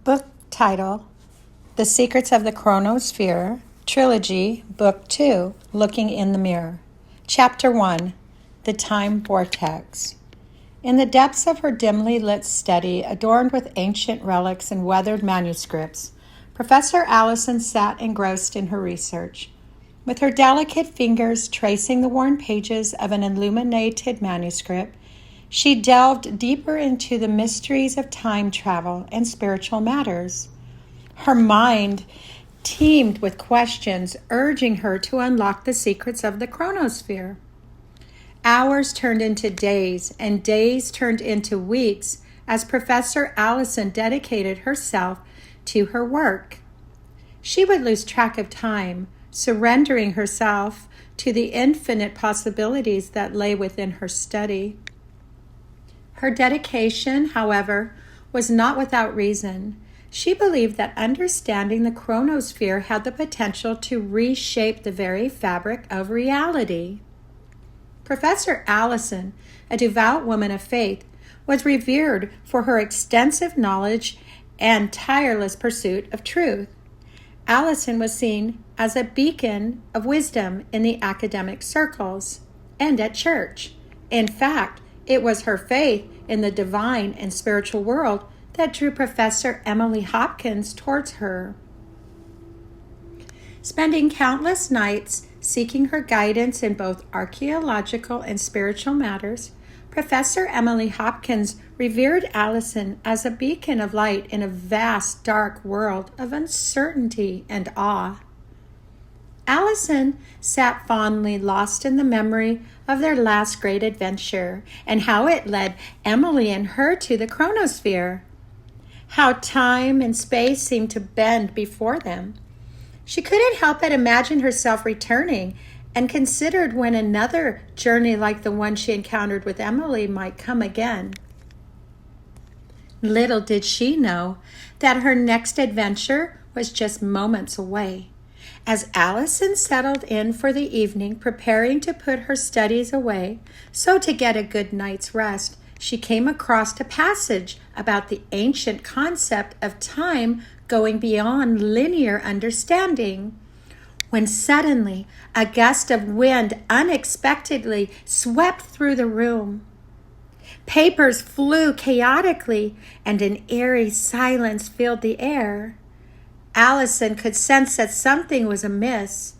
Book title, The Secrets of the ChronosSphere, Trilogy, Book 2, Looking in the Mirror. Chapter 1, The Time Vortex. In the depths of her dimly lit study, adorned with ancient relics and weathered manuscripts, Professor Allison sat engrossed in her research. With her delicate fingers tracing the worn pages of an illuminated manuscript, she delved deeper into the mysteries of time travel and spiritual matters. Her mind teemed with questions, urging her to unlock the secrets of the ChronosSphere. Hours turned into days, and days turned into weeks as Professor Allison dedicated herself to her work. She would lose track of time, surrendering herself to the infinite possibilities that lay within her study. Her dedication, however, was not without reason. She believed that understanding the ChronosSphere had the potential to reshape the very fabric of reality. Professor Allison, a devout woman of faith, was revered for her extensive knowledge and tireless pursuit of truth. Allison was seen as a beacon of wisdom in the academic circles and at church. In fact, it was her faith in the divine and spiritual world that drew Professor Emily Hopkins towards her. Spending countless nights seeking her guidance in both archaeological and spiritual matters, Professor Emily Hopkins revered Allison as a beacon of light in a vast, dark world of uncertainty and awe. Allison sat fondly lost in the memory of their last great adventure and how it led Emily and her to the ChronosSphere. How time and space seemed to bend before them. She couldn't help but imagine herself returning and considered when another journey like the one she encountered with Emily might come again. Little did she know that her next adventure was just moments away. As Allison settled in for the evening, preparing to put her studies away, so to get a good night's rest, she came across a passage about the ancient concept of time going beyond linear understanding. When suddenly a gust of wind unexpectedly swept through the room. Papers flew chaotically, and an eerie silence filled the air. Allison could sense that something was amiss,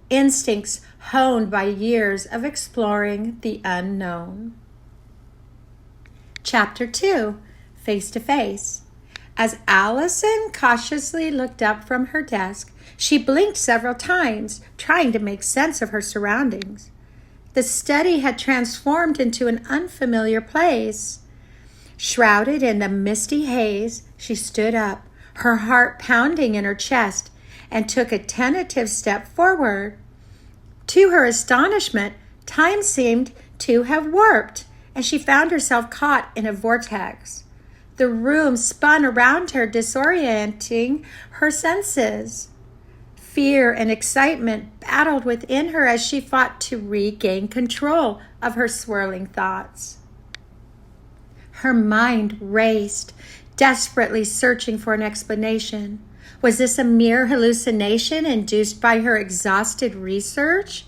instincts honed by years of exploring the unknown. Chapter 2, Face to Face. As Allison cautiously looked up from her desk, she blinked several times, trying to make sense of her surroundings. The study had transformed into an unfamiliar place. Shrouded in the misty haze, she stood up, her heart pounding in her chest, and took a tentative step forward. To her astonishment, time seemed to have warped, and she found herself caught in a vortex. The room spun around her, disorienting her senses. Fear and excitement battled within her as she fought to regain control of her swirling thoughts. Her mind raced, desperately searching for an explanation. Was this a mere hallucination induced by her exhausted research?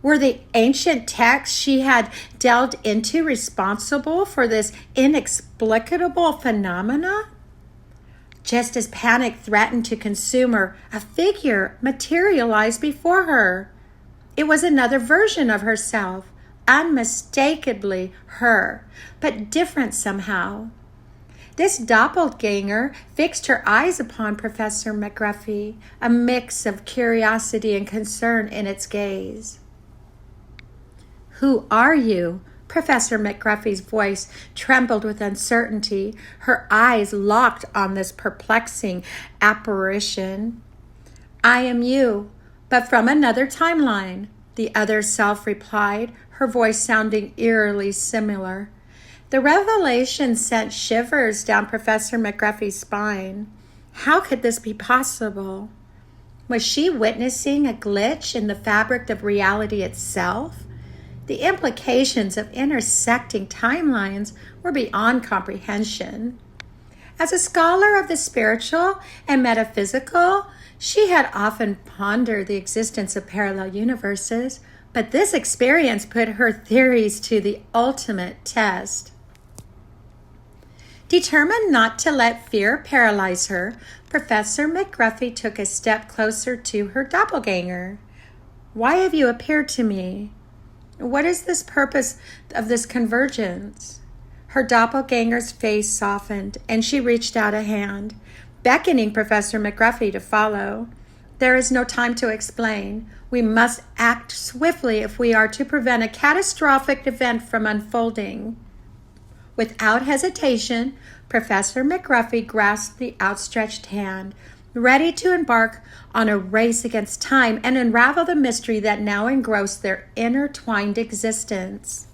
Were the ancient texts she had delved into responsible for this inexplicable phenomena? Just as panic threatened to consume her, a figure materialized before her. It was another version of herself, unmistakably her, but different somehow. This doppelganger fixed her eyes upon Professor McGruffy, a mix of curiosity and concern in its gaze. "Who are you?" Professor McGruffy's voice trembled with uncertainty, her eyes locked on this perplexing apparition. "I am you, but from another timeline," the other self replied, her voice sounding eerily similar. The revelation sent shivers down Professor McGruffy's spine. How could this be possible? Was she witnessing a glitch in the fabric of reality itself? The implications of intersecting timelines were beyond comprehension. As a scholar of the spiritual and metaphysical, she had often pondered the existence of parallel universes, but this experience put her theories to the ultimate test. Determined not to let fear paralyze her, Professor McGruffy took a step closer to her doppelganger. "Why have you appeared to me? What is this purpose of this convergence?" Her doppelganger's face softened, and she reached out a hand, beckoning Professor McGruffy to follow. "There is no time to explain. We must act swiftly if we are to prevent a catastrophic event from unfolding." Without hesitation, Professor McGruffy grasped the outstretched hand, ready to embark on a race against time and unravel the mystery that now engrossed their intertwined existence.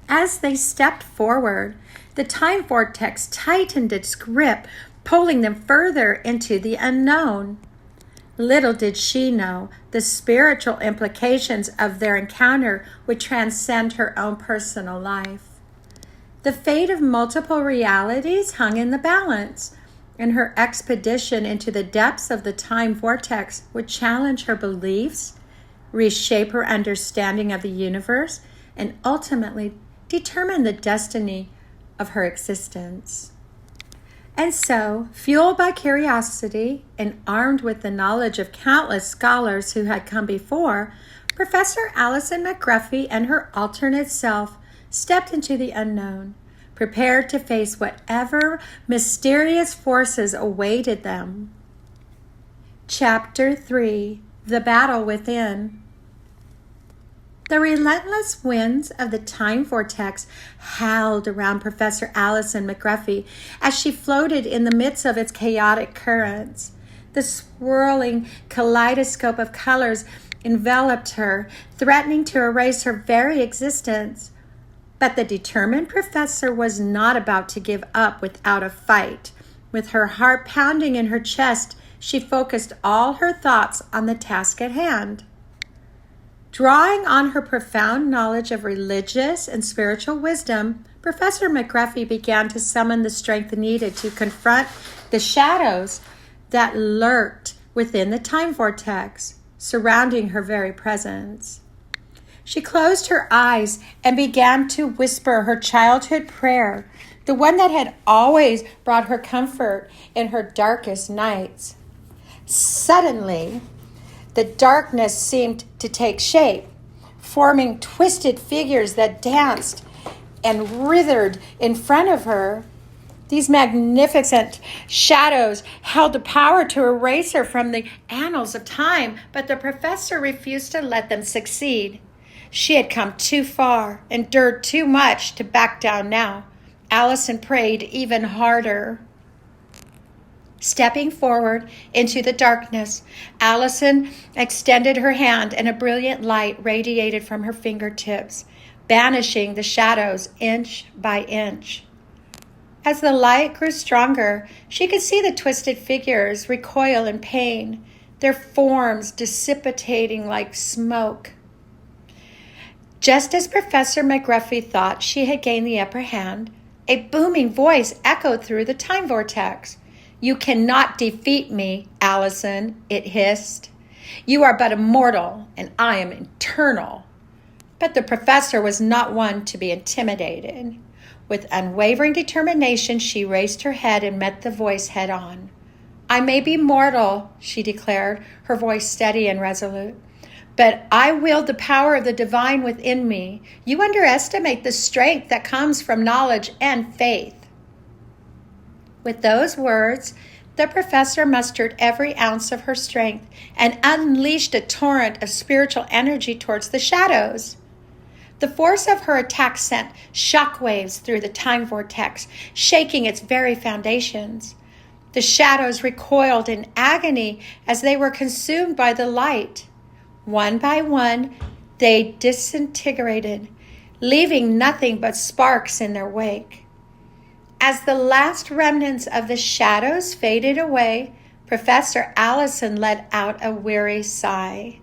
As they stepped forward, the time vortex tightened its grip, pulling them further into the unknown. Little did she know the spiritual implications of their encounter would transcend her own personal life. The fate of multiple realities hung in the balance, and her expedition into the depths of the time vortex would challenge her beliefs, reshape her understanding of the universe, and ultimately determine the destiny of her existence. And so, fueled by curiosity and armed with the knowledge of countless scholars who had come before, Professor Allison McGruffy and her alternate self stepped into the unknown, prepared to face whatever mysterious forces awaited them. Chapter 3: The Battle Within. The relentless winds of the time vortex howled around Professor Allison McGruffy as she floated in the midst of its chaotic currents. The swirling kaleidoscope of colors enveloped her, threatening to erase her very existence. But the determined professor was not about to give up without a fight. With her heart pounding in her chest, she focused all her thoughts on the task at hand. Drawing on her profound knowledge of religious and spiritual wisdom, Professor McGruffy began to summon the strength needed to confront the shadows that lurked within the time vortex, surrounding her very presence. She closed her eyes and began to whisper her childhood prayer, the one that had always brought her comfort in her darkest nights. Suddenly, the darkness seemed to take shape, forming twisted figures that danced and writhed in front of her. These magnificent shadows held the power to erase her from the annals of time, but the professor refused to let them succeed. She had come too far, endured too much to back down now. Allison prayed even harder. Stepping forward into the darkness, Allison extended her hand and a brilliant light radiated from her fingertips, banishing the shadows inch by inch. As the light grew stronger, she could see the twisted figures recoil in pain, their forms dissipating like smoke. Just as Professor McGruffy thought she had gained the upper hand, a booming voice echoed through the time vortex. "You cannot defeat me, Allison," it hissed. "You are but a mortal, and I am eternal." But the professor was not one to be intimidated. With unwavering determination, she raised her head and met the voice head on. "I may be mortal," she declared, her voice steady and resolute, "but I wield the power of the divine within me. You underestimate the strength that comes from knowledge and faith." With those words, the professor mustered every ounce of her strength and unleashed a torrent of spiritual energy towards the shadows. The force of her attack sent shockwaves through the time vortex, shaking its very foundations. The shadows recoiled in agony as they were consumed by the light. One by one, they disintegrated, leaving nothing but sparks in their wake. As the last remnants of the shadows faded away, Professor Allison let out a weary sigh.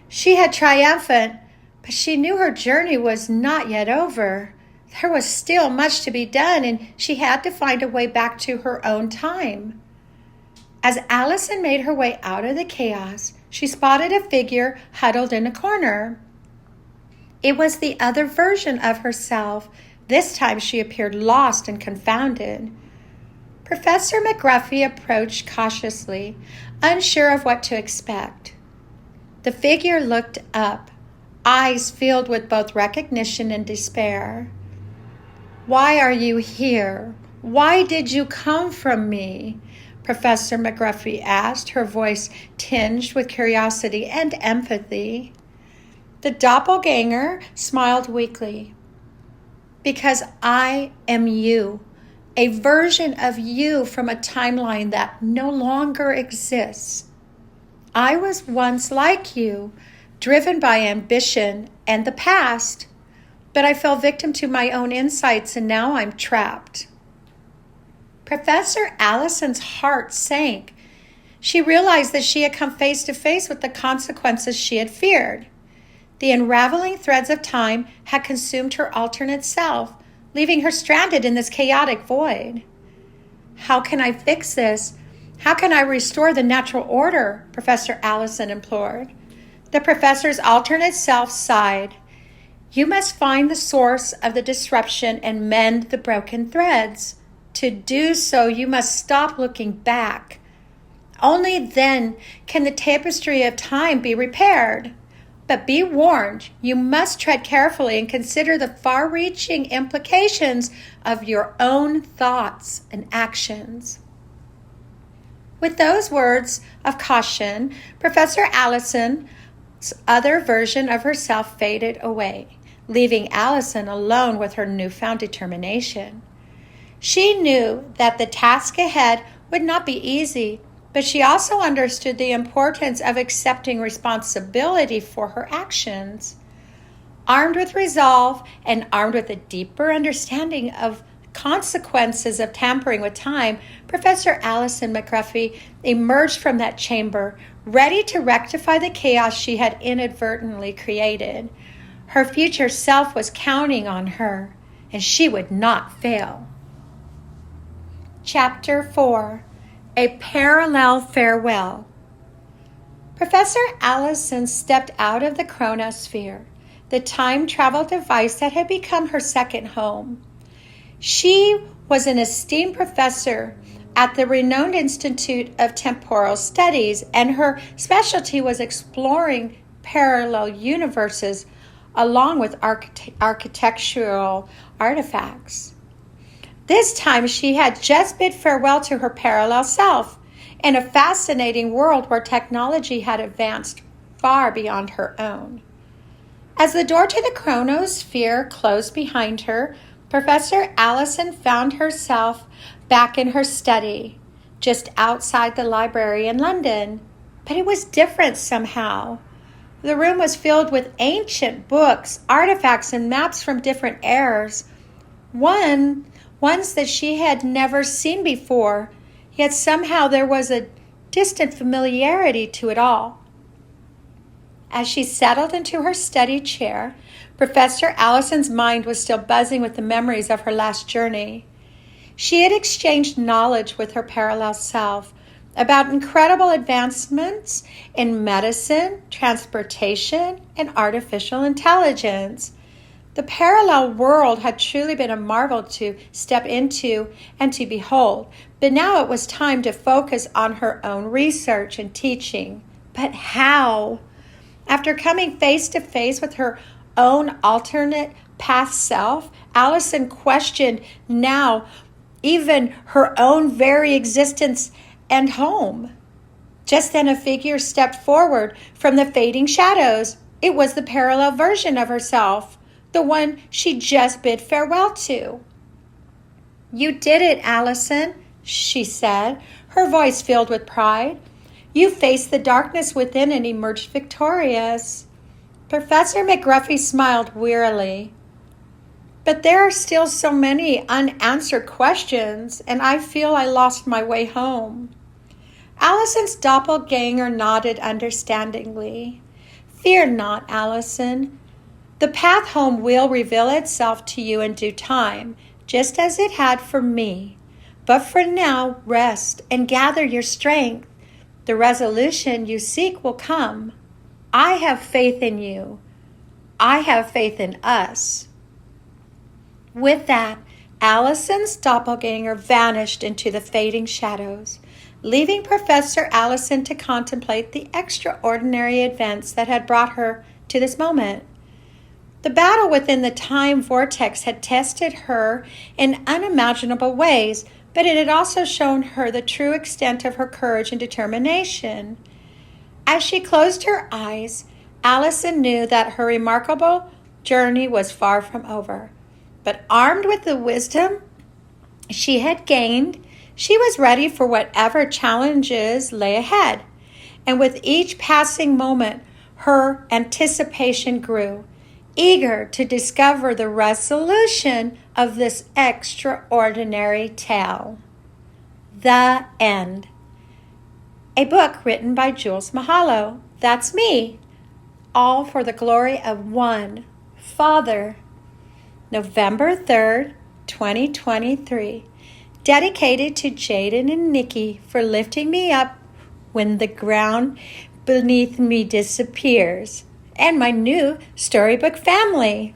She had triumphant, but she knew her journey was not yet over. There was still much to be done, and she had to find a way back to her own time. As Allison made her way out of the chaos, she spotted a figure huddled in a corner. It was the other version of herself. This time she appeared lost and confounded. Professor McGruffy approached cautiously, unsure of what to expect. The figure looked up, eyes filled with both recognition and despair. "Why are you here? Why did you come from me?" Professor McGruffy asked, her voice tinged with curiosity and empathy. The doppelganger smiled weakly. "Because I am you, a version of you from a timeline that no longer exists. I was once like you, driven by ambition and the past, but I fell victim to my own insights and now I'm trapped." Professor Allison's heart sank. She realized that she had come face to face with the consequences she had feared. The unraveling threads of time had consumed her alternate self, leaving her stranded in this chaotic void. "How can I fix this? How can I restore the natural order?" Professor Allison implored. The professor's alternate self sighed. "You must find the source of the disruption and mend the broken threads. To do so, you must stop looking back. Only then can the tapestry of time be repaired. But be warned, you must tread carefully and consider the far-reaching implications of your own thoughts and actions." With those words of caution, Professor Allison's other version of herself faded away, leaving Allison alone with her newfound determination. She knew that the task ahead would not be easy, but she also understood the importance of accepting responsibility for her actions. Armed with resolve and armed with a deeper understanding of consequences of tampering with time, Professor Allison McGruffy emerged from that chamber, ready to rectify the chaos she had inadvertently created. Her future self was counting on her, and she would not fail. Chapter 4. A Parallel Farewell. Professor Allison stepped out of the ChronosSphere, the time travel device that had become her second home. She was an esteemed professor at the renowned Institute of Temporal Studies, and her specialty was exploring parallel universes along with architectural artifacts. This time she had just bid farewell to her parallel self in a fascinating world where technology had advanced far beyond her own. As the door to the ChronosSphere closed behind her, Professor Allison found herself back in her study, just outside the library in London. But it was different somehow. The room was filled with ancient books, artifacts, and maps from different eras. Ones that she had never seen before, yet somehow there was a distant familiarity to it all. As she settled into her study chair, Professor Allison's mind was still buzzing with the memories of her last journey. She had exchanged knowledge with her parallel self about incredible advancements in medicine, transportation, and artificial intelligence. The parallel world had truly been a marvel to step into and to behold, but now it was time to focus on her own research and teaching. But how? After coming face to face with her own alternate past self, Allison questioned now even her own very existence and home. Just then a figure stepped forward from the fading shadows. It was the parallel version of herself, the one she just bid farewell to. "You did it, Allison," she said, her voice filled with pride. "You faced the darkness within and emerged victorious." Professor McGruffy smiled wearily. "But there are still so many unanswered questions, and I feel I lost my way home." Allison's doppelganger nodded understandingly. "Fear not, Allison. The path home will reveal itself to you in due time, just as it had for me. But for now, rest and gather your strength. The resolution you seek will come. I have faith in you. I have faith in us. With that, Allison's doppelganger vanished into the fading shadows, leaving Professor Allison to contemplate the extraordinary events that had brought her to this moment. The battle within the time vortex had tested her in unimaginable ways, but it had also shown her the true extent of her courage and determination. As she closed her eyes, Allison knew that her remarkable journey was far from over. But armed with the wisdom she had gained, she was ready for whatever challenges lay ahead. And with each passing moment, her anticipation grew, eager to discover the resolution of this extraordinary tale. The End. A book written by Jules Mahalo. That's me. All for the glory of one Father. November 3rd, 2023. Dedicated to Jaden and Nikki for lifting me up when the ground beneath me disappears. And my new storybook family.